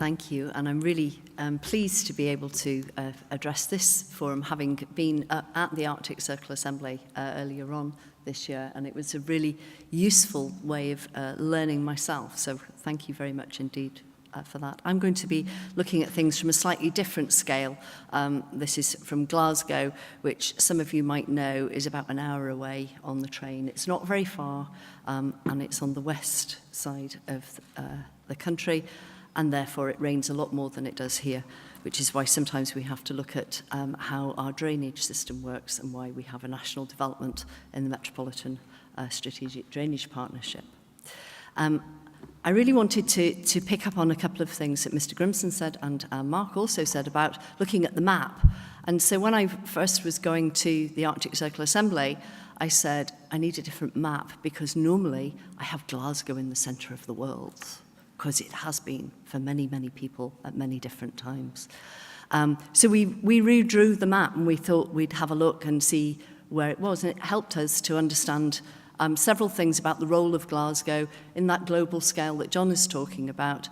thank you. And I'm really pleased to be able to address this forum, having been at the Arctic Circle Assembly earlier on this year. And it was a really useful way of learning myself. So thank you very much indeed for that. I'm going to be looking at things from a slightly different scale. This is from Glasgow, which some of you might know is about an hour away on the train. It's not very far, and it's on the west side of the country, and therefore it rains a lot more than it does here, which is why sometimes we have to look at how our drainage system works and why we have a national development in the Metropolitan Strategic Drainage Partnership. I really wanted to pick up on a couple of things that Mr. Grimson said and Mark also said about looking at the map. And so when I first was going to the Arctic Circle Assembly, I said, I need a different map because normally I have Glasgow in the centre of the world, because it has been for many, many people at many different times. So we redrew the map and we thought we'd have a look and see where it was. And it helped us to understand several things about the role of Glasgow in that global scale that John is talking about.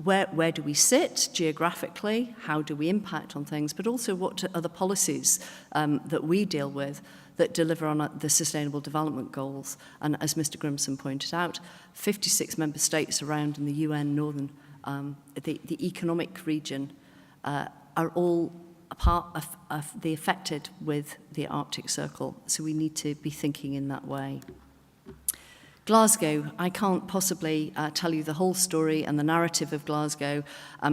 Where do we sit geographically? How do we impact on things? But also what are the policies that we deal with that deliver on the Sustainable Development Goals? And as Mr. Grimson pointed out, 56 member states around in the UN Northern, the economic region, are all a part of the affected with the Arctic Circle, so we need to be thinking in that way. Glasgow, I can't possibly tell you the whole story and the narrative of Glasgow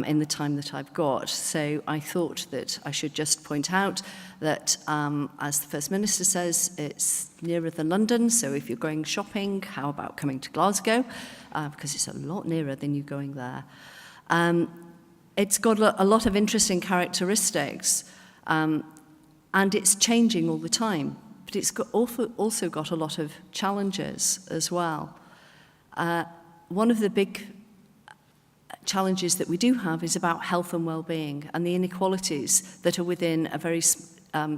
in the time that I've got, so I thought that I should just point out that, as the First Minister says, it's nearer than London, so if you're going shopping, how about coming to Glasgow? Because it's a lot nearer than you going there. It's got a lot of interesting characteristics, and it's changing all the time. But it's also got a lot of challenges as well. One of the big challenges that we do have is about health and well-being and the inequalities that are within a very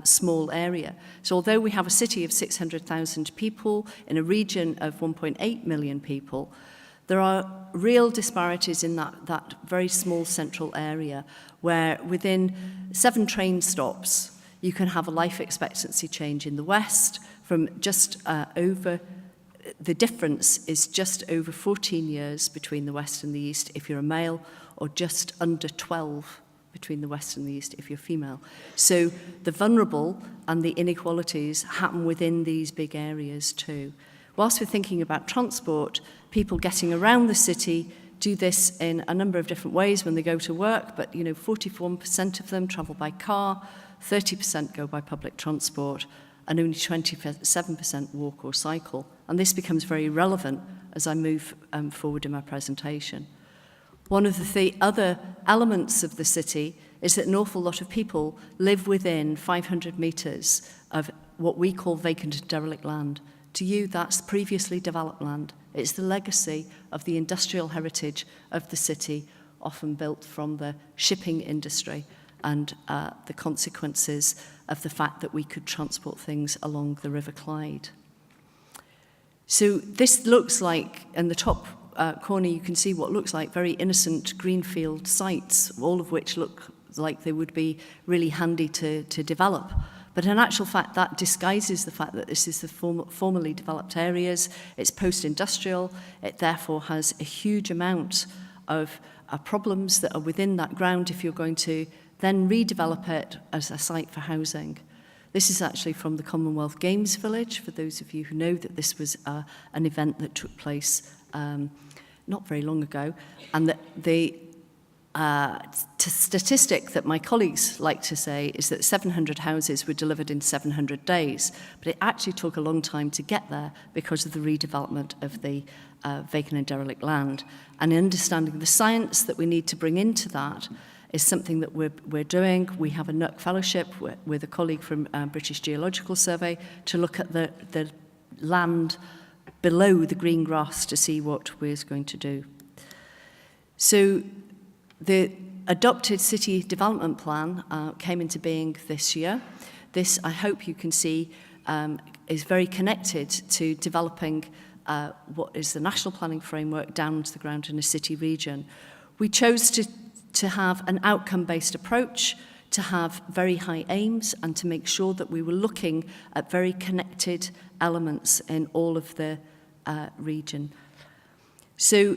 small area. So although we have a city of 600,000 people in a region of 1.8 million people, there are real disparities in that very small central area where within 7 train stops, you can have a life expectancy change in the west from just the difference is just over 14 years between the west and the east if you're a male, or just under 12 between the west and the east if you're female. So the vulnerable and the inequalities happen within these big areas too. Whilst we're thinking about transport, people getting around the city do this in a number of different ways when they go to work, but 41% of them travel by car, 30% go by public transport, and only 27% walk or cycle. And this becomes very relevant as I move forward in my presentation. One of the other elements of the city is that an awful lot of people live within 500 metres of what we call vacant and derelict land. To you, that's previously developed land. It's the legacy of the industrial heritage of the city, often built from the shipping industry and the consequences of the fact that we could transport things along the River Clyde. So this looks like, in the top corner, you can see what looks like very innocent greenfield sites, all of which look like they would be really handy to develop. But in actual fact, that disguises the fact that this is the formerly developed areas. It's post-industrial. It therefore has a huge amount of problems that are within that ground if you're going to then redevelop it as a site for housing. This is actually from the Commonwealth Games Village, for those of you who know that this was an event that took place not very long ago, and that the statistic that my colleagues like to say is that 700 houses were delivered in 700 days, but it actually took a long time to get there because of the redevelopment of the vacant and derelict land. And understanding the science that we need to bring into that is something that we're doing. We have a NUC fellowship with a colleague from British Geological Survey to look at the land below the green grass to see what we're going to do. So the adopted city development plan came into being this year. This, I hope you can see, is very connected to developing what is the national planning framework down to the ground in a city region, We chose to have an outcome-based approach, to have very high aims, and to make sure that we were looking at very connected elements in all of the region. So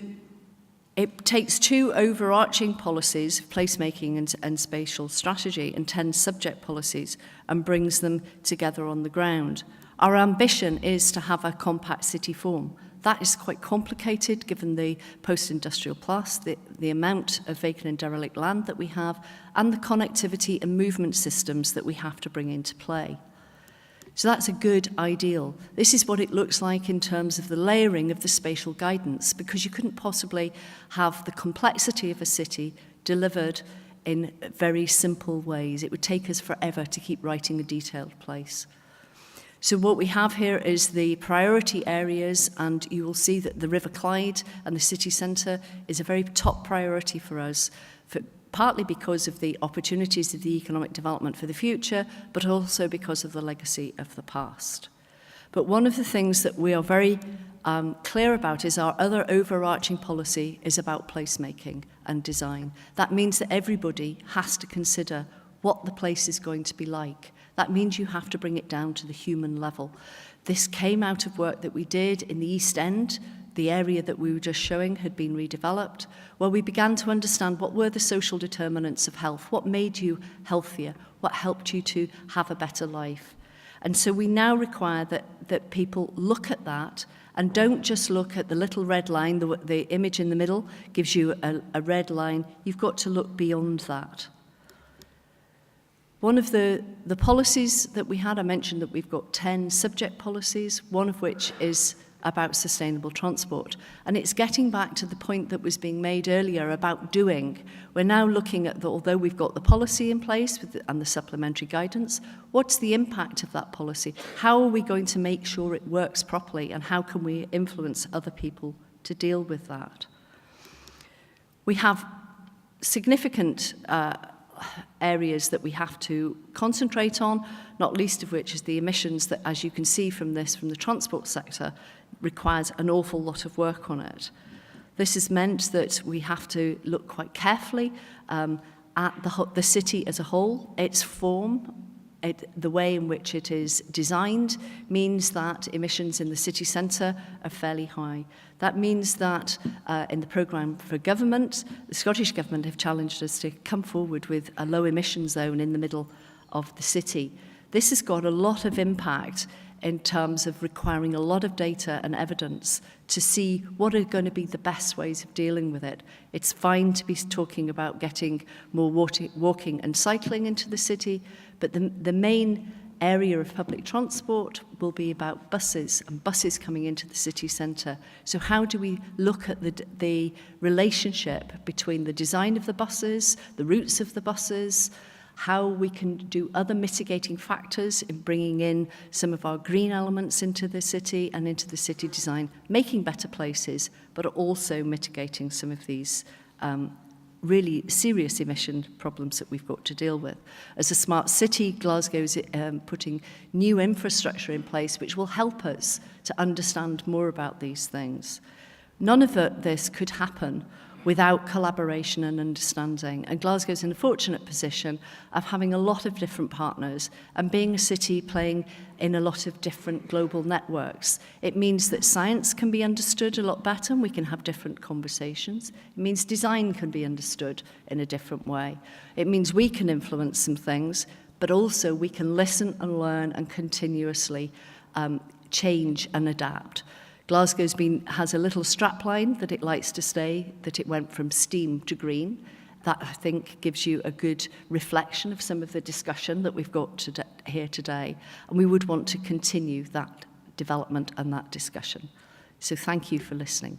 it takes 2 overarching policies, placemaking and spatial strategy, and 10 subject policies, and brings them together on the ground. Our ambition is to have a compact city form. That is quite complicated given the post-industrial plus, the amount of vacant and derelict land that we have, and the connectivity and movement systems that we have to bring into play. So that's a good ideal. This is what it looks like in terms of the layering of the spatial guidance, because you couldn't possibly have the complexity of a city delivered in very simple ways. It would take us forever to keep writing a detailed place. So what we have here is the priority areas, and you will see that the River Clyde and the city centre is a very top priority for us, partly because of the opportunities of the economic development for the future, but also because of the legacy of the past. But one of the things that we are very clear about is our other overarching policy is about placemaking and design. That means that everybody has to consider what the place is going to be like. That means you have to bring it down to the human level. This came out of work that we did in the East End. The area that we were just showing had been redeveloped, where we began to understand what were the social determinants of health, what made you healthier, what helped you to have a better life. And so we now require that people look at that and don't just look at the little red line. The image in the middle gives you a red line. You've got to look beyond that. One of the policies that we had, I mentioned that we've got 10 subject policies, one of which is about sustainable transport. And it's getting back to the point that was being made earlier about doing. We're now looking at, although we've got the policy in place and the supplementary guidance, what's the impact of that policy? How are we going to make sure it works properly, and how can we influence other people to deal with that? We have significant areas that we have to concentrate on, not least of which is the emissions that, as you can see from this, from the transport sector, requires an awful lot of work on it. This has meant that we have to look quite carefully at the city as a whole. Its form, the way in which it is designed, means that emissions in the city centre are fairly high. That means that in the programme for government, the Scottish Government have challenged us to come forward with a low emission zone in the middle of the city. This has got a lot of impact in terms of requiring a lot of data and evidence to see what are going to be the best ways of dealing with it. It's fine to be talking about getting more walking and cycling into the city, but the main area of public transport will be about buses and buses coming into the city centre. So how do we look at the relationship between the design of the buses, the routes of the buses, how we can do other mitigating factors in bringing in some of our green elements into the city and into the city design, making better places, but also mitigating some of these really serious emission problems that we've got to deal with. As a smart city, Glasgow's putting new infrastructure in place which will help us to understand more about these things. None of this could happen without collaboration and understanding. And Glasgow's in a fortunate position of having a lot of different partners and being a city playing in a lot of different global networks. It means that science can be understood a lot better and we can have different conversations. It means design can be understood in a different way. It means we can influence some things, but also we can listen and learn and continuously change and adapt. Glasgow's has a little strapline that it likes to say that it went from steam to green. That, I think, gives you a good reflection of some of the discussion that we've got here today. And we would want to continue that development and that discussion. So thank you for listening.